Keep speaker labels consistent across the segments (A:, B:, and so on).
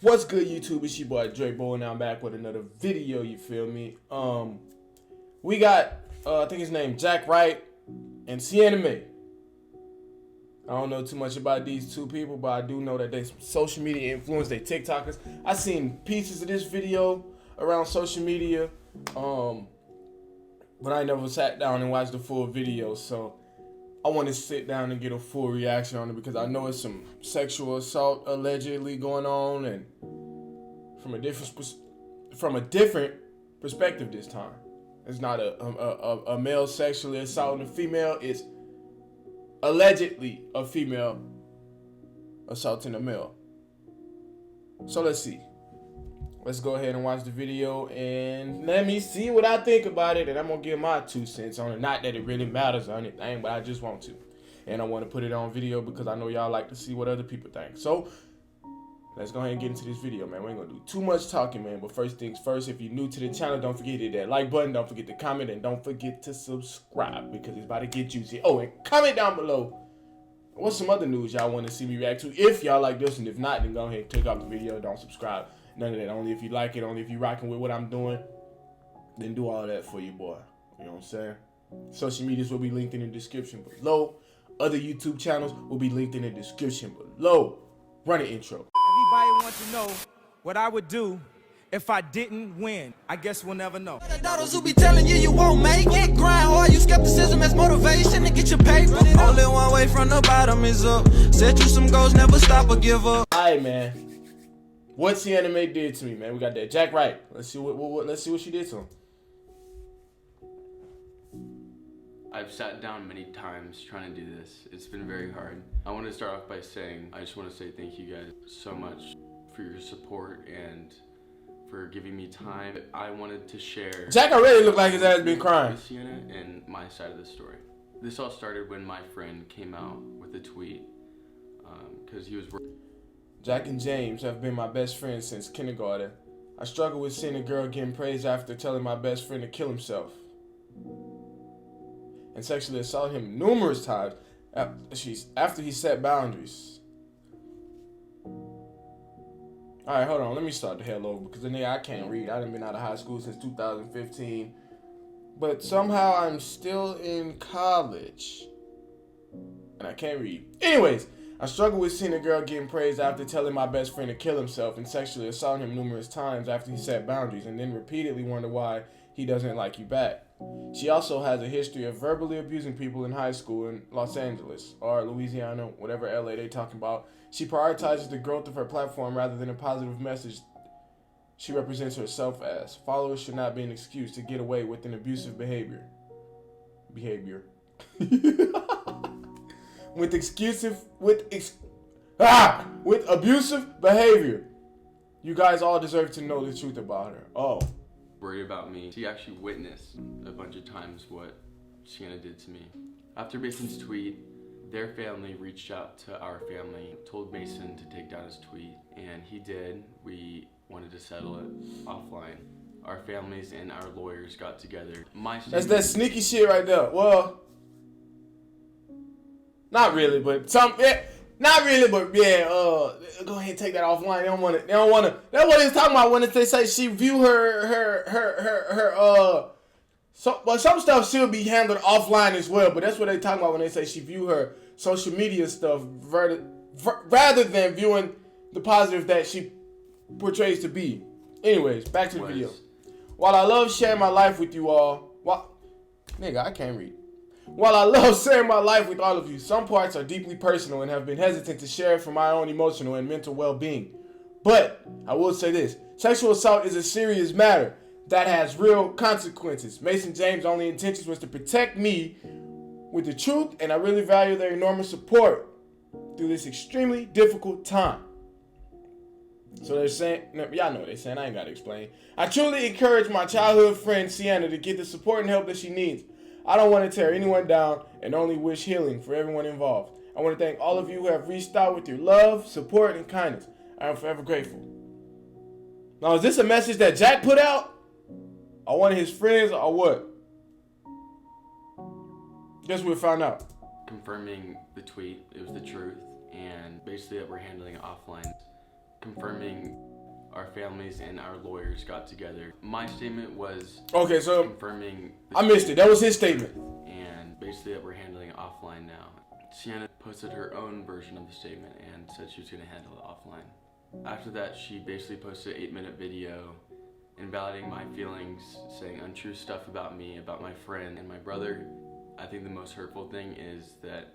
A: What's good, YouTube? It's your boy Drayboetv, and I'm back with another video. You feel me? We got I think his name Wright and Sienna. I don't know too much about these two people, but I do know that they social media influencers, they TikTokers. I seen pieces of this video around social media, but I never sat down and watched the full video. So I want to sit down and get a full reaction on it because I know it's some sexual assault allegedly going on, and from a different perspective this time. It's not a male sexually assaulting a female. It's allegedly a female assaulting a male. So let's see. Let's go ahead and watch the video and let me see what I think about it. And I'm going to give my 2 cents on it. Not that it really matters or anything, but I just want to. And I want to put it on video because I know y'all like to see what other people think. So let's go ahead and get into this video, man. We ain't going to do too much talking, man. But first things first, if you're new to the channel, don't forget to hit that like button. Don't forget to comment. And don't forget to subscribe because it's about to get juicy. Oh, and comment down below what's some other news y'all want to see me react to. If y'all like this, and if not, then go ahead and click off the video. Don't subscribe. None of that. Only if you like it. Only if you rocking with what I'm doing. Then do all that for you, boy. You know what I'm saying? Social medias will be linked in the description below. Other YouTube channels will be linked in the description below. Run an intro.
B: Everybody wants to know what I would do if I didn't win. I guess we'll never know.
C: The daughters who be telling you you won't make it. Grind hard, you skepticism as motivation to get your paper. Only one way from the bottom is up. Set you some goals, never stop or give up.
A: Alright, man. What Sienna did to me, man. We got that Wright. Let's see what she did to him.
D: I've sat down many times trying to do this. It's been very hard. I want to start off by saying, I just want to say thank you guys so much for your support and for giving me time. I wanted to share
A: Jack already looked like his ass been crying.
D: with Sienna and my side of the story. This all started when my friend came out with a tweet because he was
A: Jack and James have been my best friends since kindergarten. I struggle with seeing a girl getting praised after telling my best friend to kill himself and sexually assault him numerous times after he set boundaries. Alright, hold on. Let me start the hell over because I can't read. I done been out of high school since 2015. But somehow I'm still in college. And I can't read. Anyways, I struggle with seeing a girl getting praised after telling my best friend to kill himself and sexually assault him numerous times after he set boundaries, and then repeatedly wonder why he doesn't like you back. She also has a history of verbally abusing people in high school in Los Angeles or Louisiana, whatever LA they talking about. She prioritizes the growth of her platform rather than a positive message she represents herself as. Followers should not be an excuse to get away with an abusive behavior. With abusive behavior. You guys all deserve to know the truth about her. Oh.
D: worried about me. She actually witnessed a bunch of times what Sienna did to me. After Mason's tweet, their family reached out to our family, told Mason to take down his tweet, and he did. We wanted to settle it offline. Our families and our lawyers got together.
A: That's that sneaky shit right there. Well, not really, but not really, but yeah. Go ahead and take that offline. They don't want to. That's what he's talking about when they say she view but some stuff should be handled offline as well. But that's what they talking about when they say she view her social media stuff rather than viewing the positive that she portrays to be. Anyways, back to the video. While I love sharing my life with you all, nigga, I can't read. While I love sharing my life with all of you, some parts are deeply personal and have been hesitant to share for my own emotional and mental well-being. But I will say this: sexual assault is a serious matter that has real consequences. Mason James' only intentions was to protect me with the truth, and I really value their enormous support through this extremely difficult time. So they're saying, y'all know what they're saying, I ain't gotta explain. I truly encourage my childhood friend Sienna to get the support and help that she needs. I don't want to tear anyone down and only wish healing for everyone involved. I want to thank all of you who have reached out with your love, support, and kindness. I am forever grateful. Now, is this a message that Jack put out? Or one of his friends, or what? Guess we'll find out.
D: Confirming the tweet, it was the truth, and basically that we're handling it offline. Confirming our families and our lawyers got together. My statement was
A: Okay, so
D: confirming.
A: I missed it. That was his statement.
D: And basically that we're handling it offline now. Sienna posted her own version of the statement and said she was going to handle it offline. After that, she basically posted an 8-minute video invalidating my feelings, saying untrue stuff about me, about my friend and my brother. I think the most hurtful thing is that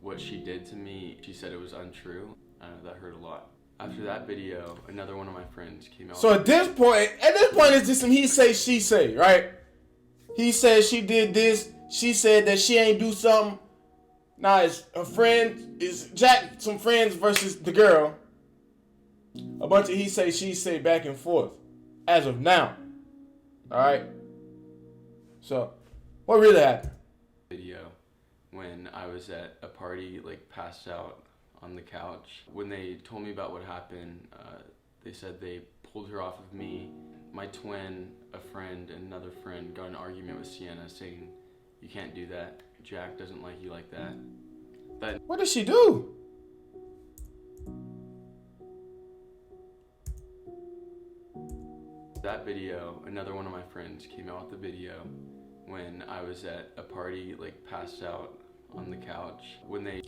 D: what she did to me, she said it was untrue. I know that hurt a lot. After that video, another one of my friends came out.
A: So at this point, it's just some he say, she say, right? He said she did this. She said that she ain't do something. Now it's a friend, it's Jack, some friends versus the girl. A bunch of he say, she say back and forth. As of now. Alright? So, what really happened?
D: Video when I was at a party, like passed out on the couch. When they told me about what happened, they said they pulled her off of me. My twin, a friend, and another friend got in an argument with Sienna saying, "You can't do that. Jack doesn't like you like that."
A: What did she do?
D: That video, another one of my friends came out with the video when I was at a party, like passed out on the couch. When they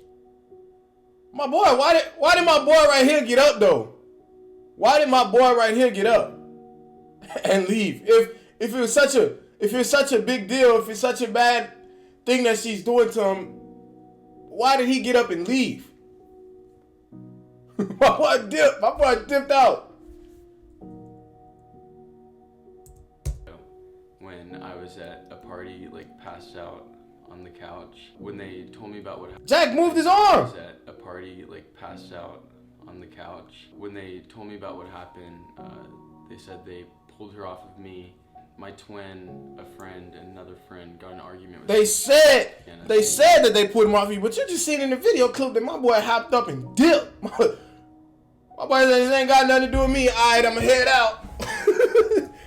A: My boy, why did my boy right here get up though? Why did my boy right here get up and leave? If it was such a big deal, if it's such a bad thing that she's doing to him, why did he get up and leave? My boy dipped out.
D: when I was at a party, like passed out on the couch. When they told me about what happened,
A: Jack moved his
D: I
A: arm.
D: was at a party, like passed out on the couch. When they told me about what happened, they said they pulled her off of me. My twin, a friend, and another friend got in an argument with
A: They said
D: Sienna.
A: that they put him off you, but you just seen in the video clip that my boy hopped up and dipped. My boy said this ain't got nothing to do with me. Alright, I'ma head out.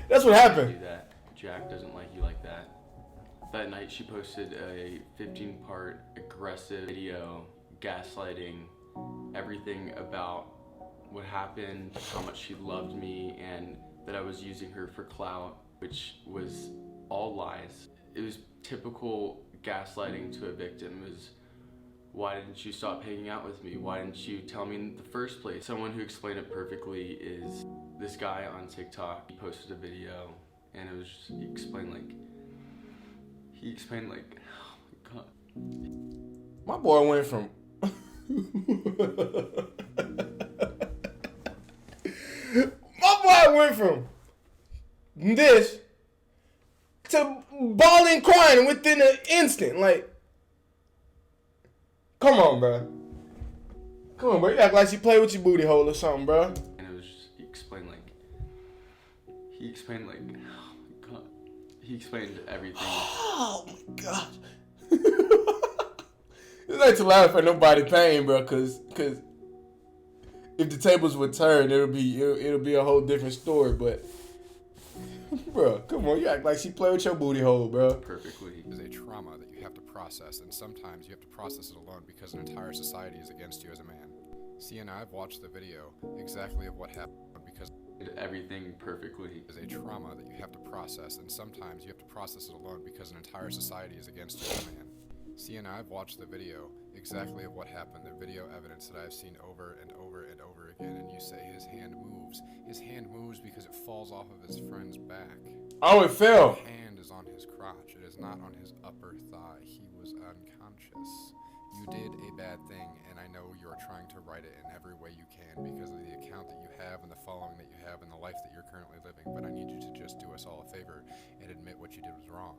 A: That's what happened.
D: Do that. Jack doesn't like you like that. That night she posted a 15-part aggressive video gaslighting everything about what happened, how much she loved me, and that I was using her for clout, which was all lies. It was typical gaslighting to a victim. It was, why didn't you stop hanging out with me? Why didn't you tell me in the first place? Someone who explained it perfectly is this guy on TikTok. He posted a video and it was just, he explained like, oh my God.
A: My boy went from this to bawling, crying within an instant. Like, come on, bro. You act like she played with your booty hole or something, bro.
D: And it was just, he explained like, oh my God. He explained everything.
A: Oh my God. It's not to laugh at nobody's pain, bro, cause if the tables were turned, it'll be a whole different story. But, bro, come on, you act like she played with your booty hole, bro.
D: Perfectly.
E: Is a trauma that you have to process, and sometimes you have to process it alone because an entire society is against you as a man. Sienna, I've watched the video exactly of what happened because
D: Everything perfectly.
E: is a trauma that you have to process, and sometimes you have to process it alone because an entire society is against you as a man. Sienna, I've watched the video exactly of what happened, the video evidence that I've seen over and over and over again, and you say his hand moves. His hand moves because it falls off of his friend's back.
A: Oh, it fell.
E: His hand is on his crotch. It is not on his upper thigh. He was unconscious. You did a bad thing, and I know you're trying to right it in every way you can because of the account that you have and the following that you have and the life that you're currently living, but I need you to just do us all a favor and admit what you did was wrong.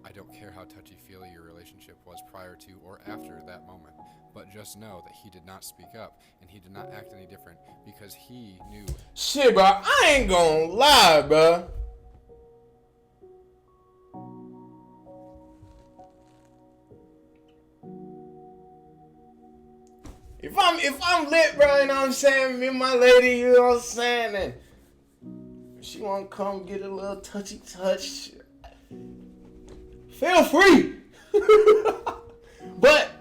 E: I don't care how touchy-feely your relationship was prior to or after that moment, but just know that he did not speak up and he did not act any different because he knew.
A: Shit, bro, I ain't gonna lie, bro. If I'm lit, bro, you know what I'm saying? Me and my lady, you know what I'm saying? And if she wanna come get a little touchy touch, feel free. But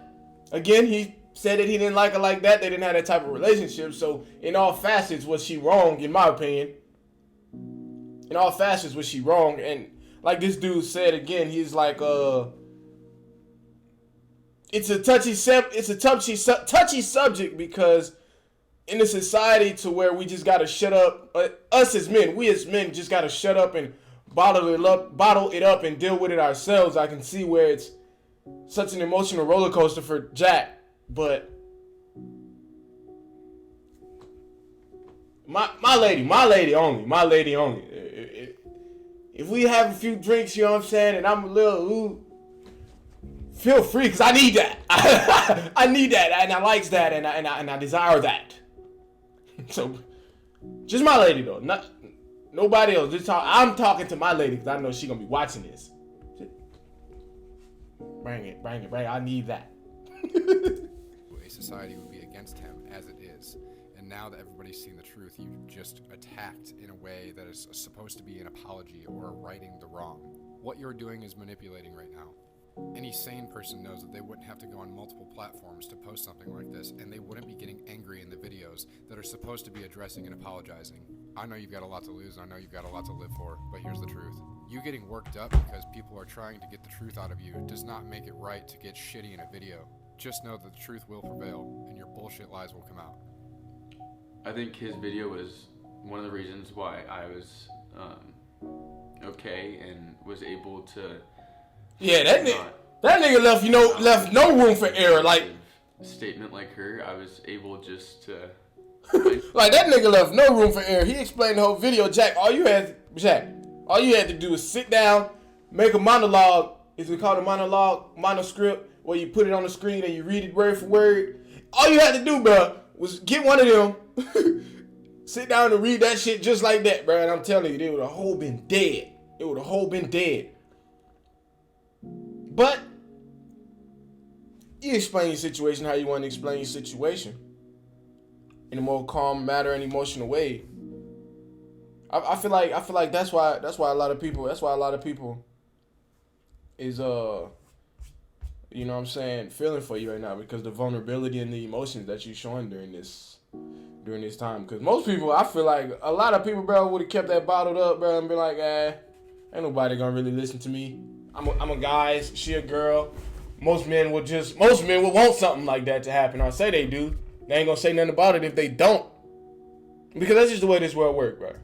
A: again, he said that he didn't like her like that. They didn't have that type of relationship. So in all facets, was she wrong, in my opinion? In all facets, was she wrong? And like this dude said again, he's like, it's a touchy subject because in a society to where we just gotta shut up, us as men, we as men just gotta shut up and bottle it up and deal with it ourselves. I can see where it's such an emotional roller coaster for Jack, but my lady only. If we have a few drinks, you know what I'm saying, and I'm a little feel free, because I need that. I need that, and I likes that, and I desire that. So, just my lady though, not nobody else. I'm talking to my lady because I know she's gonna be watching this. Bring it. I need that.
E: A society would be against him as it is. And now that everybody's seen the truth, you just attacked in a way that is supposed to be an apology or righting the wrong. What you're doing is manipulating right now. Any sane person knows that they wouldn't have to go on multiple platforms to post something like this, and they wouldn't be getting angry in the videos that are supposed to be addressing and apologizing. I know you've got a lot to lose, and I know you've got a lot to live for, but here's the truth. You getting worked up because people are trying to get the truth out of you does not make it right to get shitty in a video. Just know that the truth will prevail, and your bullshit lies will come out.
D: I think his video was one of the reasons why I was okay and was able to.
A: Yeah, that nigga left no room for error. Like
D: a statement like her, I was able just to.
A: Like that nigga left no room for error. He explained the whole video. Jack, all you had to do is sit down, make a monologue. Is it called a monologue, monoscript, where you put it on the screen and you read it word for word? All you had to do, bro, was get one of them, sit down and read that shit just like that, bro. And I'm telling you, they would have whole been dead. It would have whole been dead. But you explain your situation how you want to explain your situation in a more calm, matter, and emotional way. I feel like that's why a lot of people is you know what I'm saying, feeling for you right now, because the vulnerability and the emotions that you're showing during this time. Because most people, I feel like a lot of people, bro, would have kept that bottled up, bro, and be like, ain't nobody gonna really listen to me. I'm a guy, she a girl. Most men would want something like that to happen, or say they do. They ain't gonna say nothing about it if they don't. Because that's just the way this world works, bro.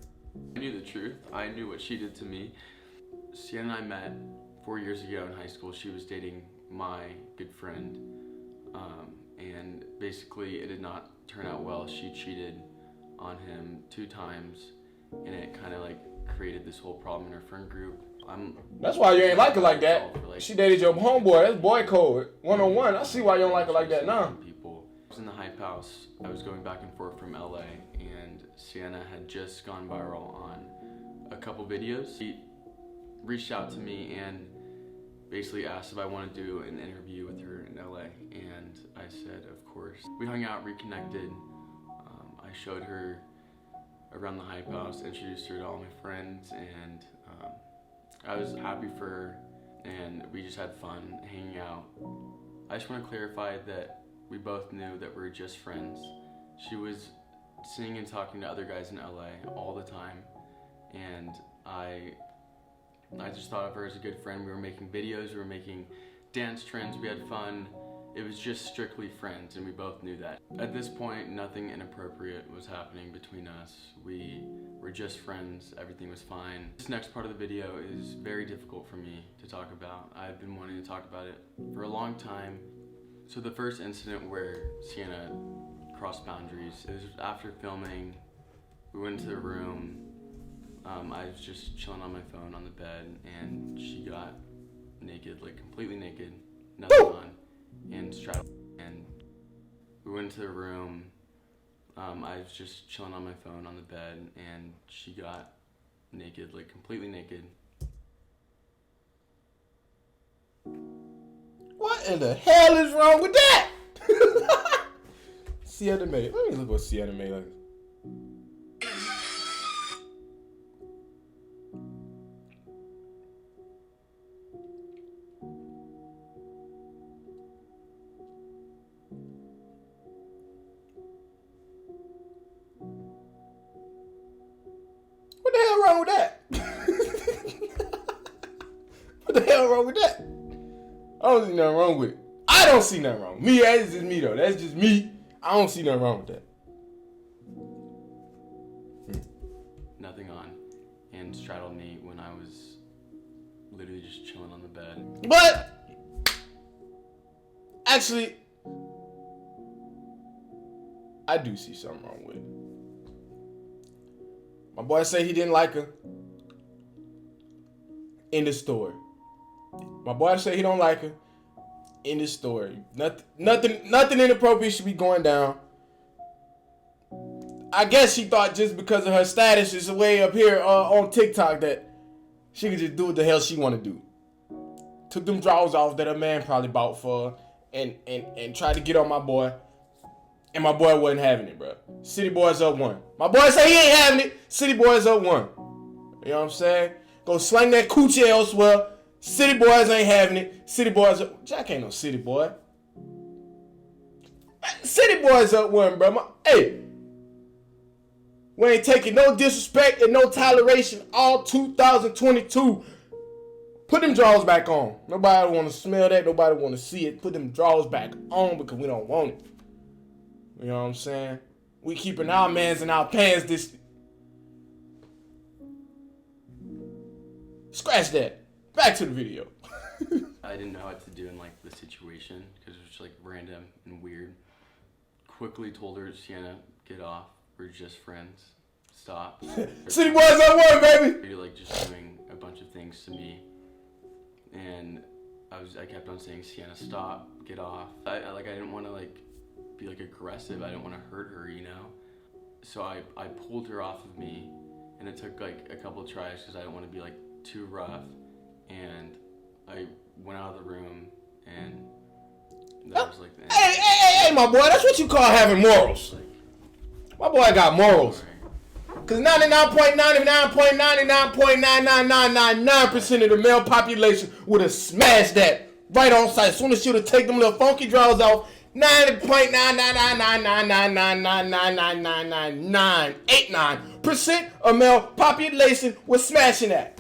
D: I knew the truth. I knew what she did to me. Sienna and I met 4 years ago in high school. She was dating my good friend. And basically it did not turn out well. She cheated on him 2 times, and it kind of like created this whole problem in her friend group.
A: That's why you ain't like her like that. She dated your homeboy. That's boy code 101. I see why you don't like her like that now.
D: People. I was in the Hype House. I was going back and forth from LA, and Sienna had just gone viral on a couple videos. She reached out to me and basically asked if I wanted to do an interview with her in LA, and I said of course. We hung out, reconnected. I showed her around the Hype House, introduced her to all my friends, and I was happy for her, and we just had fun hanging out. I just want to clarify that we both knew that we were just friends. She was seeing and talking to other guys in LA all the time, and I just thought of her as a good friend. We were making videos, we were making dance trends, we had fun. It was just strictly friends, and we both knew that. At this point, nothing inappropriate was happening between us. We were just friends, everything was fine. This next part of the video is very difficult for me to talk about. I've been wanting to talk about it for a long time. So the first incident where Sienna crossed boundaries, it was after filming. We went into the room. I was just chilling on my phone on the bed, and she got naked, like completely naked, nothing on, and strapped. And we went into the room. I was just chilling on my phone on the bed, and she got naked, like completely naked.
A: What in the hell is wrong with that? Sienna May. Let me look what Sienna May like. wrong with that? What the hell wrong with that? I don't see nothing wrong with it. I don't see nothing wrong. Me, that's just me though. That's just me. I don't see nothing wrong with that.
D: Nothing on, and straddled me when I was literally just chilling on the bed.
A: But actually, I do see something wrong with it. My boy said he didn't like her in the story. My boy said he don't like her in the story. Nothing inappropriate should be going down. I guess she thought just because of her status is way up here on TikTok that she could just do what the hell she want to do. Took them drawers off that her man probably bought for her and tried to get on my boy. And my boy wasn't having it, bro. City Boys up 1. My boy say he ain't having it. City Boys up 1. You know what I'm saying? Go slang that coochie elsewhere. City Boys ain't having it. City Boys up. Jack ain't no city boy. City Boys up 1, bro. Hey. We ain't taking no disrespect and no toleration all 2022. Put them drawers back on. Nobody want to smell that. Nobody want to see it. Put them drawers back on because we don't want it. You know what I'm saying? We keeping our mans in our pants this. Scratch that. Back to the video.
D: I didn't know what to do in like the situation because it was just like random and weird. Quickly told her, Sienna, get off. We're just friends. Stop.
A: City Boys up 1, baby.
D: You're like just doing a bunch of things to me, and I kept on saying, Sienna, stop, get off. I didn't want to like be like aggressive. I didn't want to hurt her, you know. So I pulled her off of me, and it took like a couple of tries because I didn't want to be like too rough, and I went out of the room, and that was like the end.
A: Hey, my boy, that's what you call having morals. My boy got morals. Because 99.99.99.99999% of the male population would have smashed that right on sight. As soon as she would have taken them little funky drawers off, 90.9999999999989% of male population was smashing that.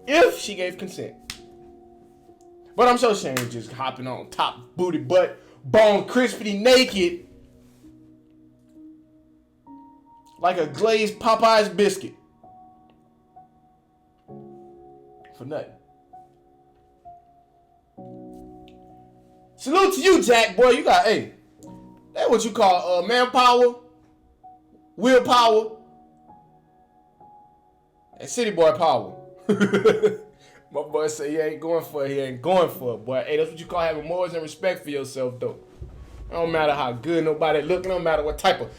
A: If she gave consent. But I'm so ashamed just hopping on top, booty, butt, bone, crispy, naked. Like a glazed Popeye's biscuit. For nothing. Salute to you, Jack, boy. You got, hey, that's what you call manpower, willpower, and city boy power. My boy say he ain't going for it. He ain't going for it, boy. Hey, that's what you call having morals and respect for yourself, though. It don't matter how good nobody look. It don't matter what type of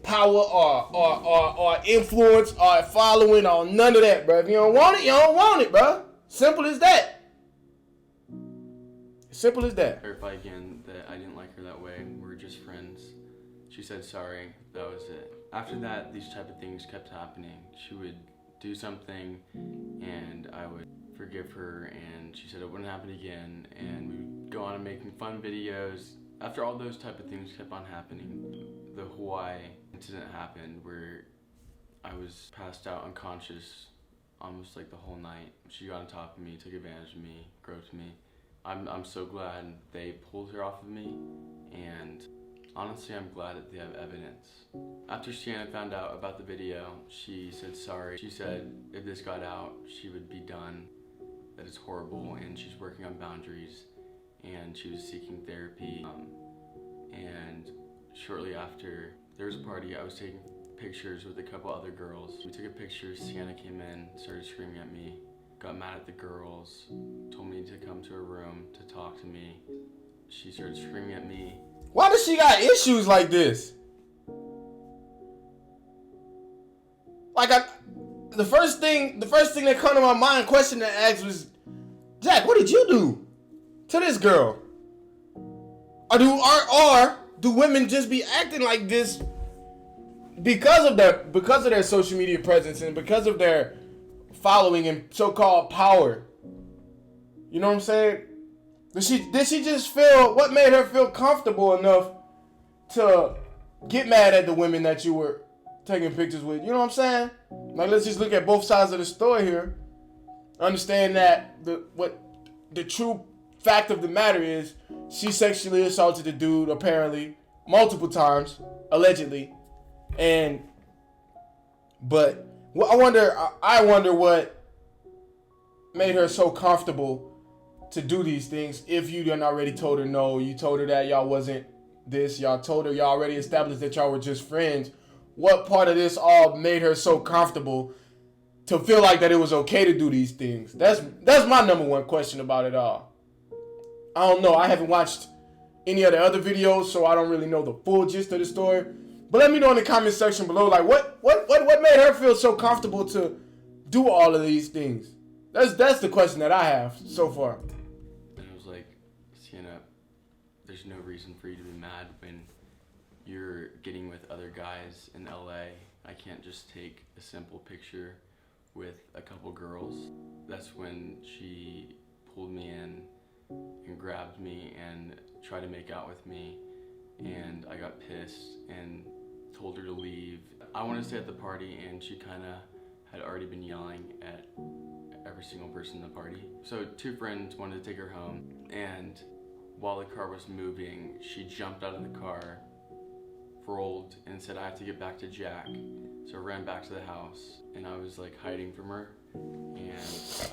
A: power or influence or following or none of that, bro. If you don't want it, you don't want it, bro. Simple as that. Simple as that.
D: Clarify again that I didn't like her that way. We're just friends. She said sorry. That was it. After that, these type of things kept happening. She would do something, and I would forgive her, and she said it wouldn't happen again, and we would go on and making fun videos. After all those type of things kept on happening, the Hawaii incident happened where I was passed out unconscious almost like the whole night. She got on top of me, took advantage of me, groped me. I'm so glad they pulled her off of me, and honestly I'm glad that they have evidence. After Sienna found out about the video, she said sorry. She said if this got out, she would be done, that it's horrible, and she's working on boundaries, and she was seeking therapy. And shortly after, there was a party. I was taking pictures with a couple other girls. We took a picture. Sienna came in, started screaming at me, got mad at the girls, told me to come to her room to talk to me. She started screaming at me.
A: Why does she got issues like this? Like the first thing that come to my mind, question to ask was, Jack, what did you do to this girl? Or do women just be acting like this because of their social media presence and because of their following and so-called power? You know what I'm saying? Did she just feel, what made her feel comfortable enough to get mad at the women that you were taking pictures with. You know what I'm saying? Like, let's just look at both sides of the story here. Understand that the true fact of the matter is she sexually assaulted the dude apparently multiple times, allegedly, but I wonder what made her so comfortable to do these things. If you done already told her no, you told her that y'all wasn't this, y'all told her y'all already established that y'all were just friends. What part of this all made her so comfortable to feel like that it was okay to do these things? That's my number one question about it all. I don't know. I haven't watched any of the other videos, so I don't really know the full gist of the story. But let me know in the comment section below, like what made her feel so comfortable to do all of these things? That's the question that I have so far.
D: And I was like, Sienna, there's no reason for you to be mad when you're getting with other guys in LA. I can't just take a simple picture with a couple girls. That's when she pulled me in and grabbed me and tried to make out with me, and I got pissed and told her to leave. I wanted to stay at the party, and she kind of had already been yelling at every single person in the party. So two friends wanted to take her home, and while the car was moving, she jumped out of the car, rolled, and said, I have to get back to Jack. So I ran back to the house, and I was like hiding from her, and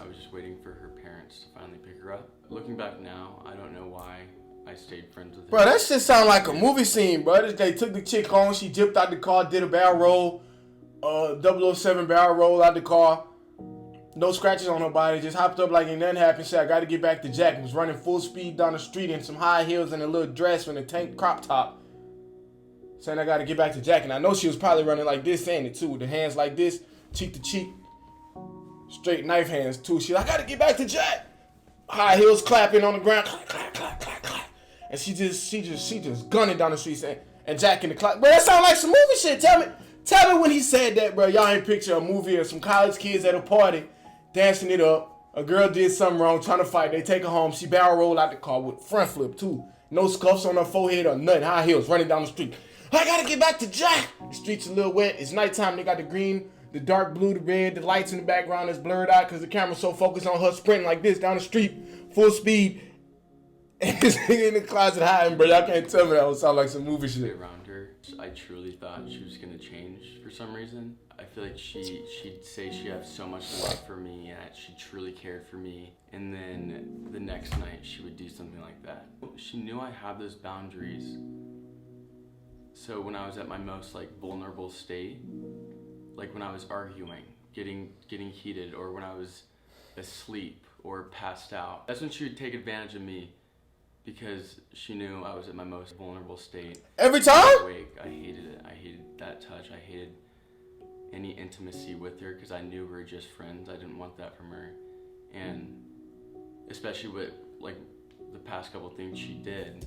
D: I was just waiting for her parents to finally pick her up. Looking back now, I don't know why I stayed friends with her.
A: Bro, that shit sound like a movie scene, bro. They took the chick home, she dipped out the car, did a barrel roll, 007 barrel roll out the car. No scratches on her body, just hopped up like ain't nothing happened. Said, I gotta get back to Jack. Was running full speed down the street in some high heels and a little dress and a tank crop top. Saying I gotta get back to Jack. And I know she was probably running like this, saying it too, with the hands like this, cheek to cheek. Straight knife hands too. She's like, I gotta get back to Jack. High heels clapping on the ground. Clap, clap, clap, clap, clap. And she just gunning down the street saying, and Jack in the clock. Bro, that sound like some movie shit. Tell me when he said that, bro. Y'all ain't picture a movie of some college kids at a party dancing it up. A girl did something wrong, trying to fight. They take her home. She barrel roll out the car with front flip too. No scuffs on her forehead or nothing. High heels running down the street. I gotta get back to Jack. The streets a little wet. It's nighttime. They got the green, the dark blue, the red. The lights in the background is blurred out because the camera's so focused on her sprinting like this down the street, full speed. And this nigga in the closet hiding, bro. Y'all can't tell me that would sound like some movie shit.
D: Around her, I truly thought she was gonna change for some reason. I feel like she'd say she had so much love for me and that she truly cared for me, and then the next night she would do something like that. She knew I had those boundaries. So when I was at my most like vulnerable state, like when I was arguing, getting heated, or when I was asleep or passed out, that's when she would take advantage of me, because she knew I was at my most vulnerable state.
A: Every time?
D: Awake, I hated it. I hated that touch. I hated any intimacy with her because I knew we were just friends. I didn't want that from her, and especially with like the past couple things she did.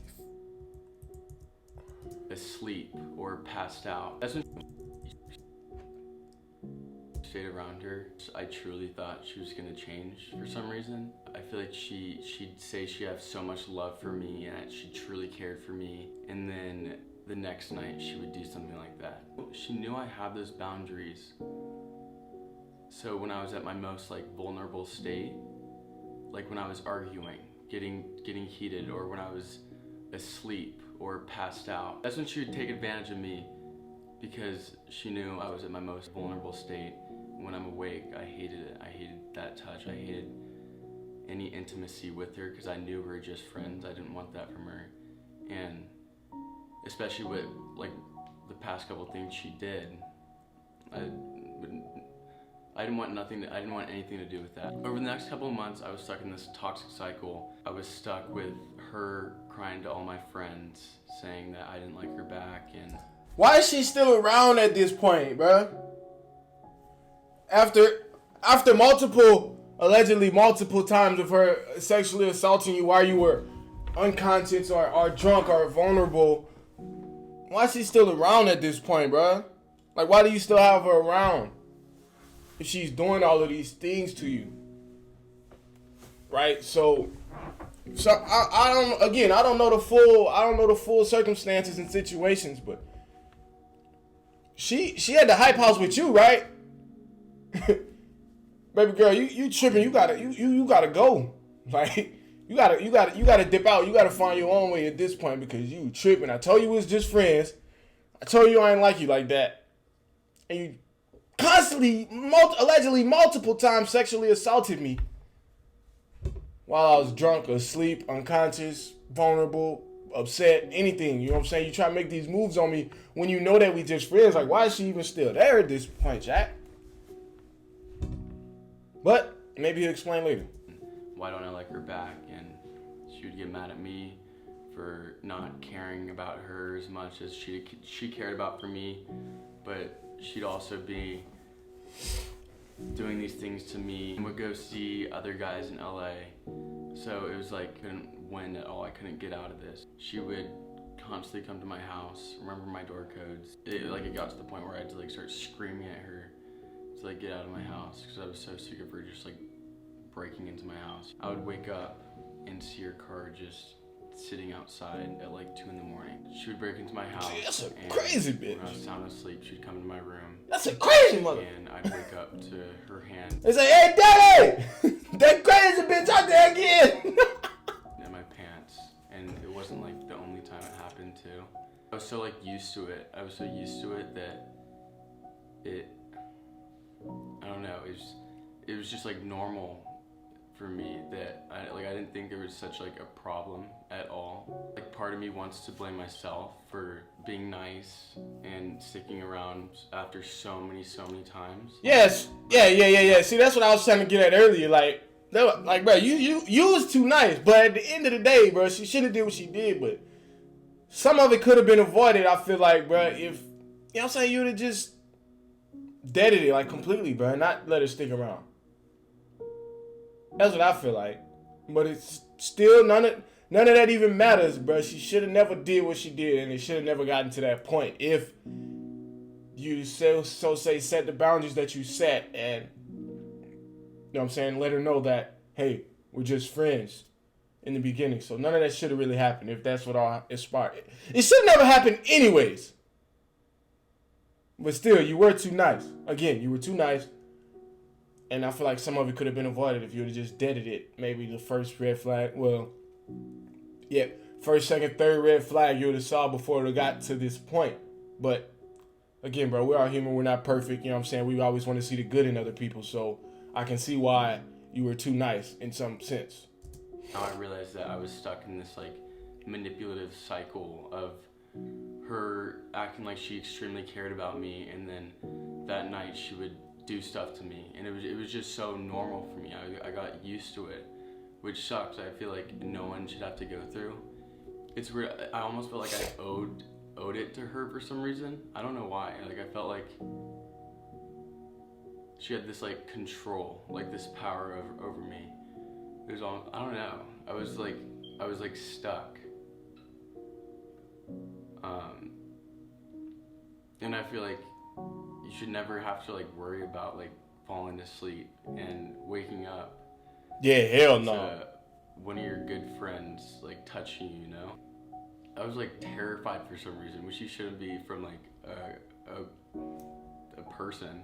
D: Asleep or passed out. That's when I stayed around her. I truly thought she was gonna change for some reason. I feel like she'd say she had so much love for me and that she truly cared for me, and then the next night she would do something like that. She knew I had those boundaries. So when I was at my most like vulnerable state, like when I was arguing, getting heated, or when I was asleep or passed out, that's when she would take advantage of me, because she knew I was at my most vulnerable state. When I'm awake, I hated it. I hated that touch. I hated any intimacy with her because I knew we were just friends. I didn't want that from her, and especially with like the past couple things she did, I didn't want anything to do with that. Over the next couple of months, I was stuck in this toxic cycle. I was stuck with her crying to all my friends, saying that I didn't like her back. And
A: why is she still around at this point, bro? After allegedly multiple times of her sexually assaulting you while you were unconscious or drunk or vulnerable, why is she still around at this point, bro? Like, why do you still have her around if she's doing all of these things to you? Right? So I don't know the full circumstances and situations, but she had the hype house with you, right? Baby girl, you tripping? You gotta go. Like you gotta dip out. You gotta find your own way at this point because you tripping. I told you it was just friends. I told you I ain't like you like that, and you constantly, allegedly multiple times sexually assaulted me while I was drunk, asleep, unconscious, vulnerable, upset, anything. You know what I'm saying? You try to make these moves on me when you know that we just friends. Like, why is she even still there at this point, Jack? But maybe he'll explain later.
D: Why don't I like her back? And she would get mad at me for not caring about her as much as she cared about for me. But she'd also be doing these things to me. I would go see other guys in LA. So it was like, couldn't win at all. I couldn't get out of this. She would constantly come to my house, remember my door codes. It got to the point where I had to like start screaming at her to like get out of my house because I was so sick of her just like breaking into my house. I would wake up and see her car just sitting outside at like 2 a.m. She would break into my house.
A: Dude, that's a crazy bitch.
D: When I was sound asleep, she'd come into my room.
A: That's a crazy mother.
D: And I'd wake up to her hand.
A: They say, hey, daddy, that crazy bitch out there again.
D: In my pants. And it wasn't like the only time it happened too. I was so like used to it. I was so used to it that I don't know, it was just like normal for me that I didn't think there was such like a problem at all. Like part of me wants to blame myself for being nice and sticking around after so many times.
A: Yes. Yeah. See, that's what I was trying to get at earlier. Like, bro, you was too nice. But at the end of the day, bro, she shouldn't have did what she did. But some of it could have been avoided. I feel like, bro, if, you know what I'm saying, you would have just deaded it like completely, bro, and not let her stick around. That's what I feel like. But it's still none of that even matters, bro. She should have never did what she did, and it should have never gotten to that point. If you set the boundaries that you set, and you know what I'm saying, let her know that, hey, we're just friends in the beginning. So none of that should have really happened. If that's what all inspired, it should never happen anyways. But still, you were too nice. Again, you were too nice. And I feel like some of it could have been avoided if you would have just deaded it. Maybe the first red flag. Well, yeah, first, second, third red flag you would have saw before it would have got to this point. But again, bro, we're all human. We're not perfect. You know what I'm saying? We always want to see the good in other people. So I can see why you were too nice in some sense.
D: Now I realized that I was stuck in this like manipulative cycle of her acting like she extremely cared about me, and then that night she would do stuff to me, and it was just so normal for me. I got used to it, which sucks. I feel like no one should have to go through. It's weird. I almost felt like I owed it to her for some reason. I don't know why. Like I felt like she had this like control, like this power over me. It was all, I don't know. I was like stuck. And I feel like you should never have to like worry about like falling asleep and waking up.
A: Yeah, hell no.
D: To one of your good friends like touching you, you know? I was like terrified for some reason, which you shouldn't be from like a person.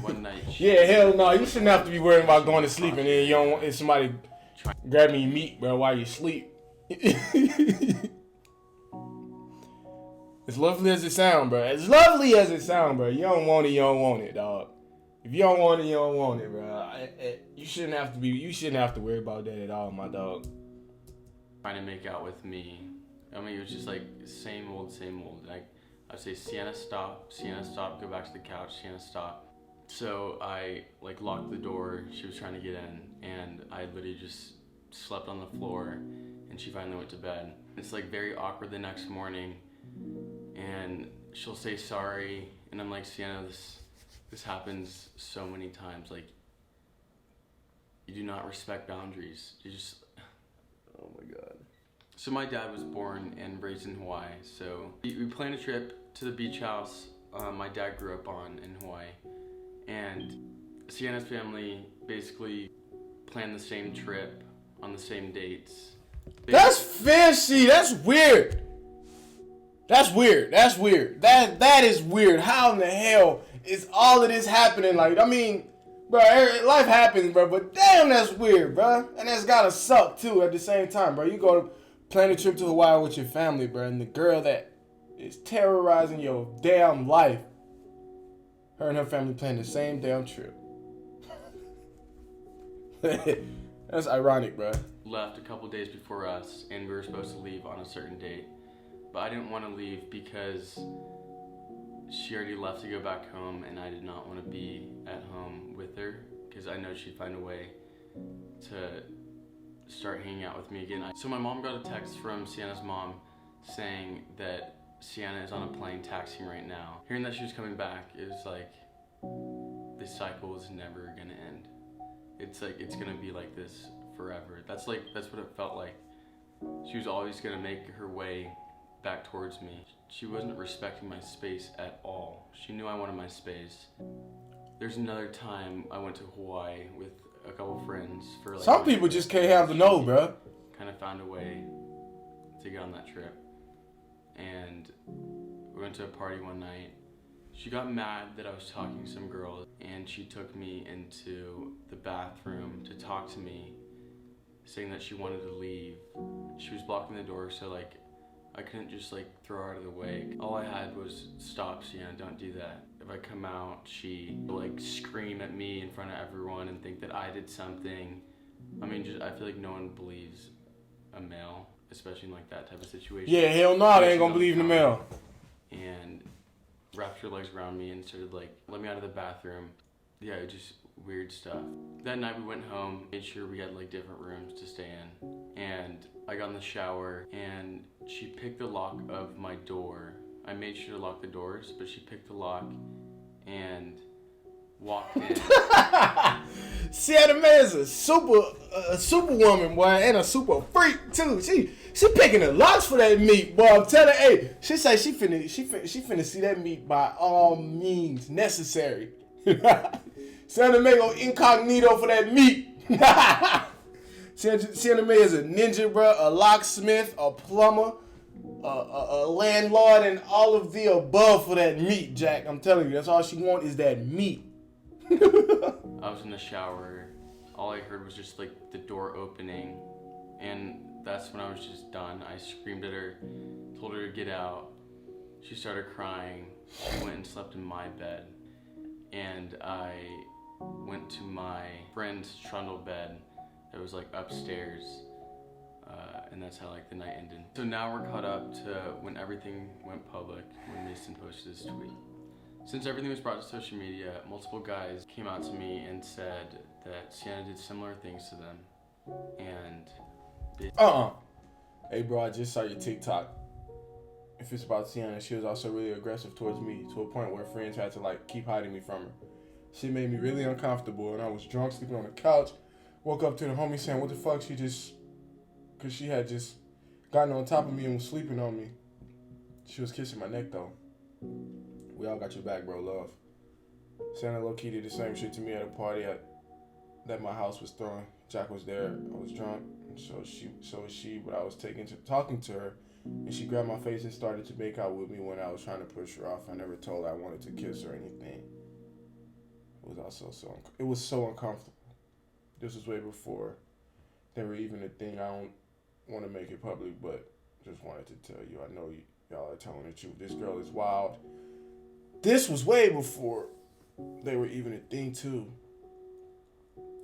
D: One night.
A: Yeah, hell no. You shouldn't have to be worrying about going to sleep and then you don't want somebody grabbing your meat, bro, while you sleep. As lovely as it sound, bro. As lovely as it sound, bro. You don't want it, you don't want it, dog. If you don't want it, you don't want it, bro. You shouldn't have to worry about that at all, my dog.
D: Trying to make out with me. I mean, it was just like same old. Like I'd say, Sienna, stop, go back to the couch, Sienna, stop. So I like locked the door. She was trying to get in, and I literally just slept on the floor, and she finally went to bed. It's like very awkward the next morning, and she'll say sorry, and I'm like, Sienna, this happens so many times. Like, you do not respect boundaries. You just, oh my God. So my dad was born and raised in Hawaii. So we planned a trip to the beach house my dad grew up on in Hawaii. And Sienna's family basically planned the same trip on the same dates.
A: That's fishy. That's weird. That's weird. That's weird. That is weird. How in the hell is all of this happening? Like, I mean, bro, life happens, bro. But damn, that's weird, bro. And that's gotta suck too at the same time, bro. You go to plan a trip to Hawaii with your family, bro, and the girl that is terrorizing your damn life, her and her family plan the same damn trip. That's ironic, bro.
D: Left a couple days before us, and we were supposed to leave on a certain date. But I didn't want to leave because she already left to go back home, and I did not want to be at home with her because I know she'd find a way to start hanging out with me again. So my mom got a text from Sienna's mom saying that Sienna is on a plane taxiing right now. Hearing that she was coming back, it was like, this cycle is never gonna end. It's like, it's gonna be like this forever. That's what it felt like. She was always gonna make her way back towards me. She wasn't respecting my space at all. She knew I wanted my space. There's another time I went to Hawaii with a couple friends for like...
A: Some people just can't have the no, bro.
D: Kind of found a way to get on that trip. And we went to a party one night. She got mad that I was talking to some girls, and she took me into the bathroom to talk to me, saying that she wanted to leave. She was blocking the door, so like I couldn't just like throw her out of the way. All I had was, stop, Sienna, don't do that. If I come out, she will like scream at me in front of everyone and think that I did something. I mean, I feel like no one believes a male, especially in like that type of situation.
A: Yeah, hell no, they ain't gonna believe in the male.
D: And wrapped her legs around me and started like, let me out of the bathroom. Yeah, just weird stuff. That night we went home, made sure we had like different rooms to stay in. And I got in the shower and she picked the lock of my door. I made sure to lock the doors, but she picked the lock and walked in.
A: Sienna May is a superwoman, boy, and a super freak too. She picking the locks for that meat, boy. I'm telling her, hey, she say she finna see that meat by all means necessary. Sienna May go incognito for that meat. Sienna May is a ninja, bro, a locksmith, a plumber, a landlord, and all of the above for that meat, Jack. I'm telling you, that's all she want is that meat.
D: I was in the shower. All I heard was just like the door opening, and that's when I was just done. I screamed at her, told her to get out. She started crying. I went and slept in my bed, and I went to my friend's trundle bed that was like upstairs, and that's how like the night ended. So now we're caught up to when everything went public, when Mason posted his tweet. Since everything was brought to social media, multiple guys came out to me and said that Sienna did similar things to them, and they...
A: Hey bro, I just saw your TikTok. If it's about Sienna, she was also really aggressive towards me, to a point where friends had to like keep hiding me from her. She made me really uncomfortable, and I was drunk, sleeping on the couch. Woke up to the homie saying, what the fuck, cause she had just gotten on top of me and was sleeping on me. She was kissing my neck though. We all got your back, bro, love. Sienna low-key did the same shit to me at a party that my house was throwing. Jack was there, I was drunk, and so was she, but I was talking to her, and she grabbed my face and started to make out with me when I was trying to push her off. I never told her I wanted to kiss her or anything. It was so uncomfortable. This was way before they were even a thing. I don't want to make it public, but just wanted to tell you. I know y'all are telling the truth. This girl is wild. This was way before they were even a thing too.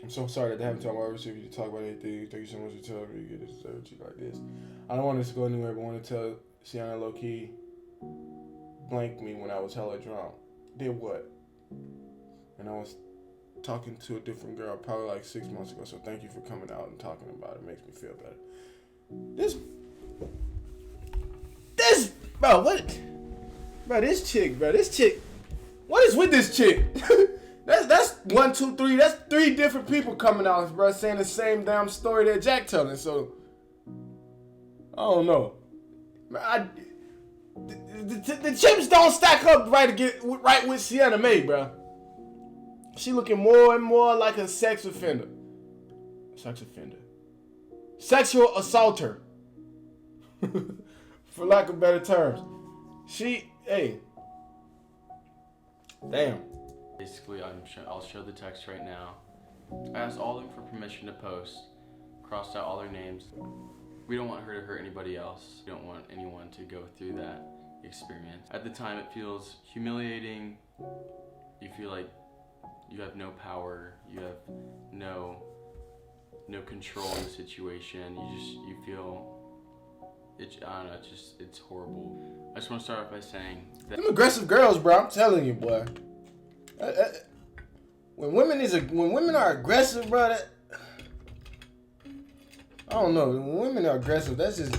A: I'm so sorry that I haven't talked about everything. If you talk about anything, thank you so much for telling me to get this to like this. I don't want this to go anywhere, but I want to tell Sienna low-key blanked me when I was hella drunk. Did what? And I was talking to a different girl probably like 6 months ago, so thank you for coming out and talking about it. It makes me feel better. This bro, what? Bro, this chick, what is with this chick? That's 1, 2, 3, that's 3 different people coming out, bro, saying the same damn story that Jack telling, so I don't know. The chips don't stack up right with Sienna May, bro. She looking more and more like a sex offender. Sexual assaulter. For lack of better terms. Hey. Damn.
D: Basically, I'll show the text right now. I asked all of them for permission to post, crossed out all their names. We don't want her to hurt anybody else. We don't want anyone to go through that experience. At the time, it feels humiliating. You feel like you have no power. You have no control in the situation. You feel, I don't know, it's horrible. I just want to start off by saying that
A: Them aggressive girls, bro, I'm telling you, boy. When women are aggressive, bro, I don't know. When women are aggressive, that's just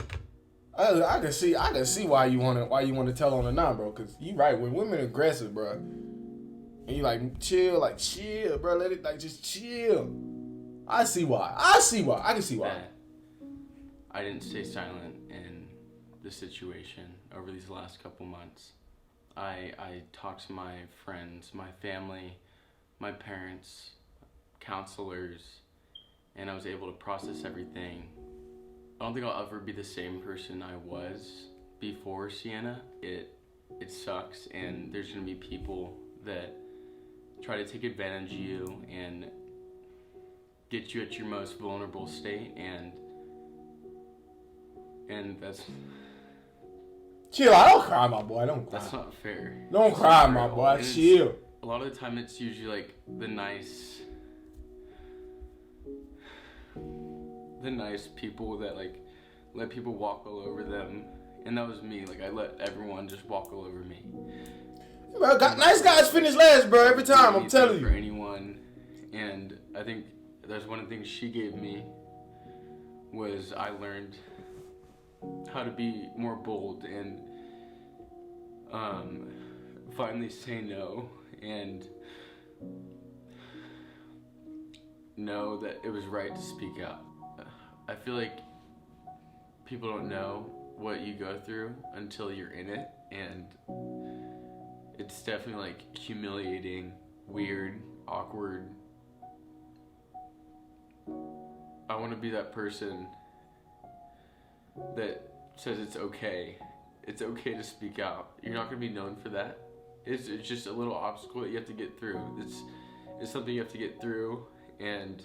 A: I can see why you want to tell on her now, bro. Cause you right. When women are aggressive, bro, and you chill, bro. Let it just chill. I see why. I can see why.
D: that I didn't stay silent in the situation over these last couple months. I talked to my friends, my family, my parents, counselors, and I was able to process everything. I don't think I'll ever be the same person I was before Sienna. It sucks, and there's gonna be people that try to take advantage of you and get you at your most vulnerable state, and that's
A: Chill. I don't cry, my boy. Don't cry.
D: that's not fair.
A: Don't
D: That's
A: cry,
D: not
A: my
D: fair at
A: boy.
D: all. And
A: Chill.
D: a lot of the time it's usually the nice people that let people walk all over them, and that was me. I let everyone just walk all over me.
A: Bro, nice guys finish last, bro. Every time, I'm telling
D: For
A: you.
D: anyone, and I think that's one of the things she gave me was I learned how to be more bold and finally say no and know that it was right to speak out. I feel like people don't know what you go through until you're in it, and it's definitely humiliating, weird, awkward. I want to be that person that says it's okay. It's okay to speak out. You're not going to be known for that. It's just a little obstacle that you have to get through. It's something you have to get through, and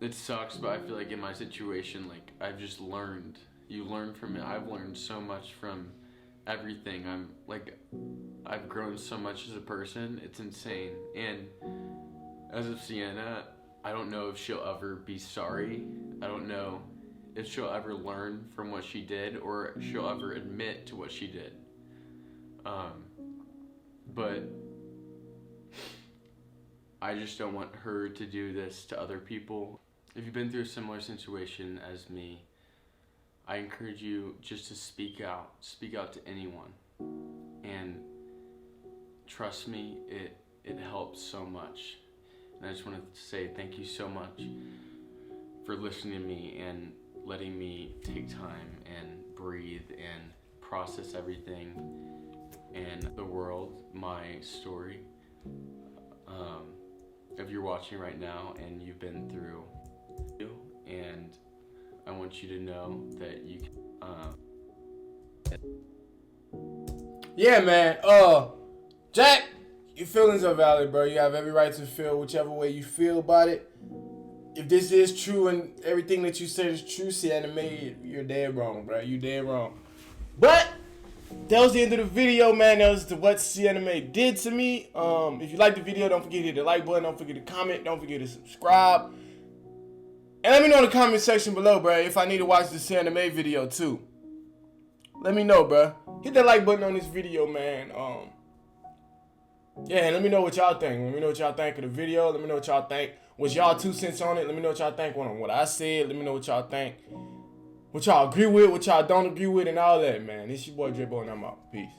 D: it sucks, but I feel like in my situation, I've just learned. You learn from it. I've learned so much from everything. I've grown so much as a person. It's insane. And as of Sienna, I don't know if she'll ever be sorry. I don't know if she'll ever learn from what she did or she'll ever admit to what she did. But I just don't want her to do this to other people. If you've been through a similar situation as me, I encourage you just to speak out. Speak out to anyone. And trust me, it helps so much. And I just wanted to say thank you so much for listening to me and letting me take time and breathe and process everything and the world, my story. If you're watching right now and you've been through, and I want you to know that you can.
A: Yeah, man. Jack, your feelings are valid, bro. You have every right to feel whichever way you feel about it. If this is true and everything that you said is true, Sienna May, you're dead wrong, bro. You dead wrong. But that was the end of the video, man. That was what Sienna May did to me. If you like the video, don't forget to hit the like button. Don't forget to comment. Don't forget to subscribe. And let me know in the comment section below, bro, if I need to watch the Sienna May video too. Let me know, bro. Hit that like button on this video, man. Yeah, and let me know what y'all think. Let me know what y'all think of the video. Let me know what y'all think. What's y'all 2 cents on it? Let me know what y'all think on what I said. Let me know what y'all think. What y'all agree with, what y'all don't agree with, and all that, man. It's your boy Drayboetv, and I'm out. Peace.